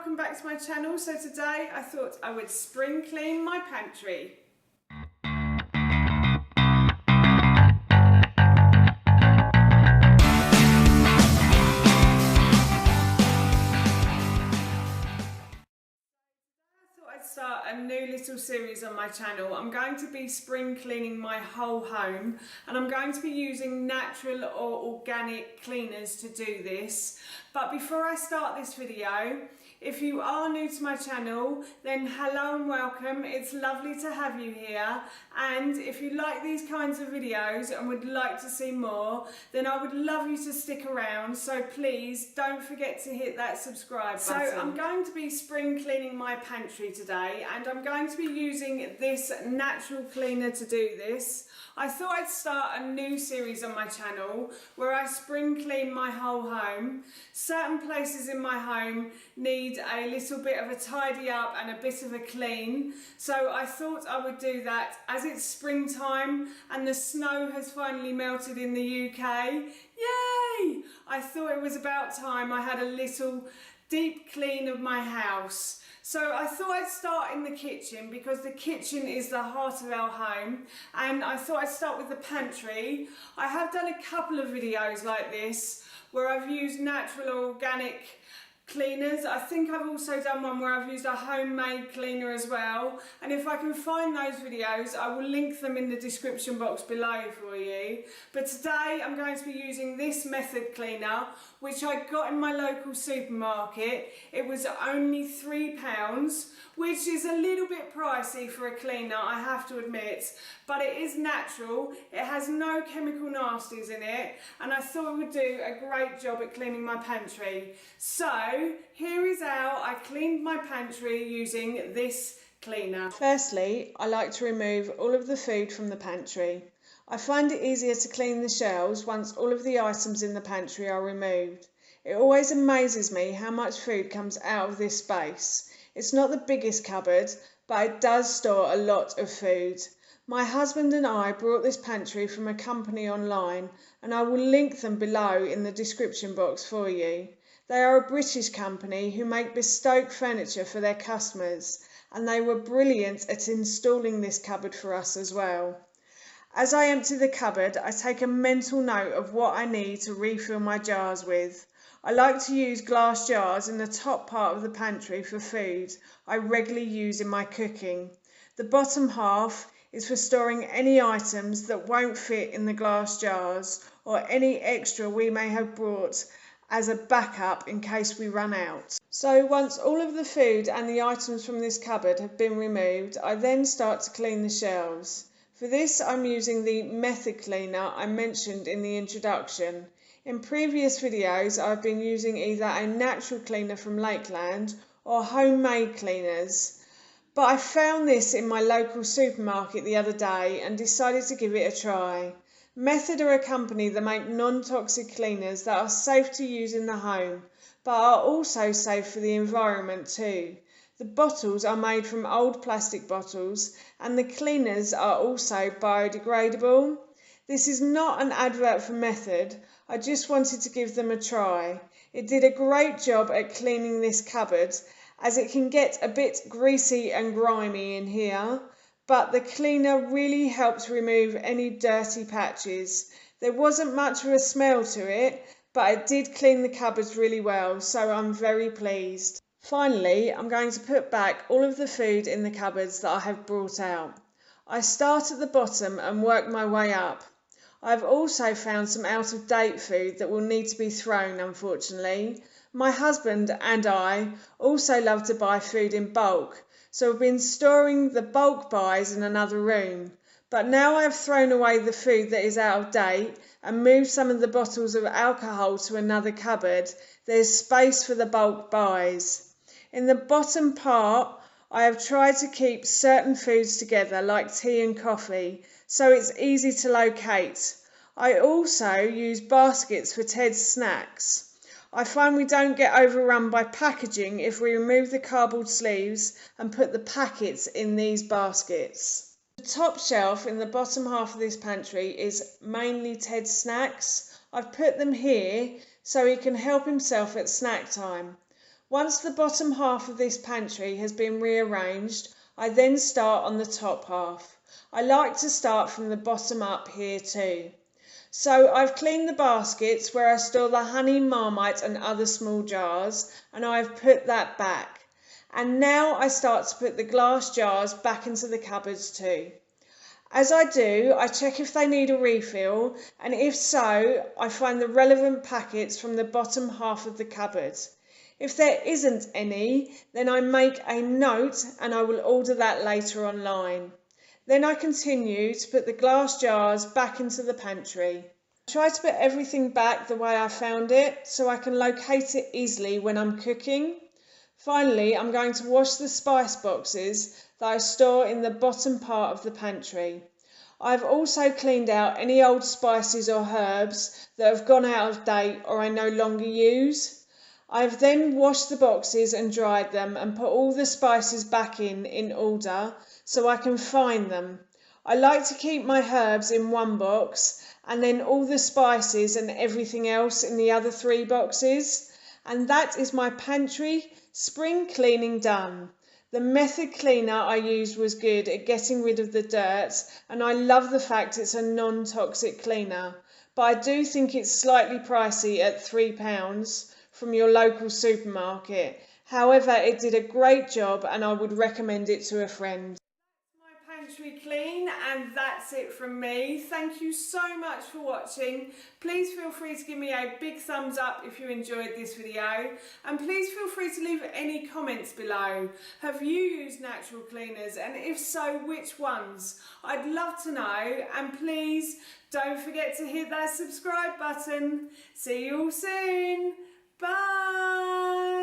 welcome back to my channel. So today I thought I would spring clean my pantry. Start a new little series on my channel. I'm going to be spring cleaning my whole home, and I'm going to be using natural or organic cleaners to do this. But before I start this video, if you are new to my channel, then hello and welcome. It's lovely to have you here, and if you like these kinds of videos and would like to see more, then I would love you to stick around, so please don't forget to hit that subscribe button. So I'm going to be spring cleaning my pantry today, and I'm going to be using this natural cleaner to do this. I thought I'd start a new series on my channel where I spring clean my whole home. Certain places in my home need a little bit of a tidy up and a bit of a clean, so I thought I would do that as it's springtime and the snow has finally melted in the UK. Yay! I thought it was about time I had a little deep clean of my house. So I thought I'd start in the kitchen because the kitchen is the heart of our home, and I thought I'd start with the pantry. I have done a couple of videos like this where I've used natural or organic cleaners. I think I've also done one where I've used a homemade cleaner as well, and if I can find those videos I will link them in the description box below for you. But today I'm going to be using this method cleaner, which I got in my local supermarket. It was only £3, which is a little bit pricey for a cleaner, I have to admit, but it is natural, it has no chemical nasties in it, and I thought it would do a great job at cleaning my pantry. So here is how I cleaned my pantry using this cleaner. Firstly, I like to remove all of the food from the pantry. I find it easier to clean the shelves once all of the items in the pantry are removed. It always amazes me how much food comes out of this space. It's not the biggest cupboard, but it does store a lot of food. My husband and I brought this pantry from a company online, and I will link them below in the description box for you. They are a British company who make bespoke furniture for their customers, and they were brilliant at installing this cupboard for us as well. As I empty the cupboard, I take a mental note of what I need to refill my jars with. I like to use glass jars in the top part of the pantry for food I regularly use in my cooking. The bottom half is for storing any items that won't fit in the glass jars, or any extra we may have brought as a backup in case we run out. So once all of the food and the items from this cupboard have been removed, I then start to clean the shelves. For this I'm using the method cleaner I mentioned in the introduction. In previous videos I've been using either a natural cleaner from Lakeland or homemade cleaners, but I found this in my local supermarket the other day and decided to give it a try. Method are a company that make non-toxic cleaners that are safe to use in the home, but are also safe for the environment too. The bottles are made from old plastic bottles, and the cleaners are also biodegradable. This is not an advert for Method, I just wanted to give them a try. It did a great job at cleaning this cupboard, as it can get a bit greasy and grimy in here, but the cleaner really helps remove any dirty patches. There wasn't much of a smell to it, but it did clean the cupboards really well, so I'm very pleased. Finally, I'm going to put back all of the food in the cupboards that I have brought out. I start at the bottom and work my way up. I've also found some out-of-date food that will need to be thrown, unfortunately. My husband and I also love to buy food in bulk, so I've been storing the bulk buys in another room. But now I've thrown away the food that is out of date and moved some of the bottles of alcohol to another cupboard, there's space for the bulk buys. In the bottom part, I have tried to keep certain foods together like tea and coffee, so it's easy to locate. I also use baskets for Ted's snacks. I find we don't get overrun by packaging if we remove the cardboard sleeves and put the packets in these baskets. The top shelf in the bottom half of this pantry is mainly Ted's snacks. I've put them here so he can help himself at snack time. Once the bottom half of this pantry has been rearranged, I then start on the top half. I like to start from the bottom up here too. So I've cleaned the baskets where I store the honey, Marmite and other small jars, and I've put that back. And now I start to put the glass jars back into the cupboards too. As I do, I check if they need a refill, and if so, I find the relevant packets from the bottom half of the cupboard. If there isn't any, then I make a note and I will order that later online. Then I continue to put the glass jars back into the pantry. I try to put everything back the way I found it so I can locate it easily when I'm cooking. Finally, I'm going to wash the spice boxes that I store in the bottom part of the pantry. I've also cleaned out any old spices or herbs that have gone out of date or I no longer use. I've then washed the boxes and dried them and put all the spices back in order so I can find them. I like to keep my herbs in one box and then all the spices and everything else in the other 3 boxes. And that is my pantry spring cleaning done. The method cleaner I used was good at getting rid of the dirt, and I love the fact it's a non-toxic cleaner. But I do think it's slightly pricey at £3 from your local supermarket. However, it did a great job and I would recommend it to a friend. Pantry clean, and that's it from me. Thank you so much for watching. Please feel free to give me a big thumbs up if you enjoyed this video, and please feel free to leave any comments below. Have you used natural cleaners, and if so, which ones? I'd love to know, and please don't forget to hit that subscribe button. See you all soon. Bye.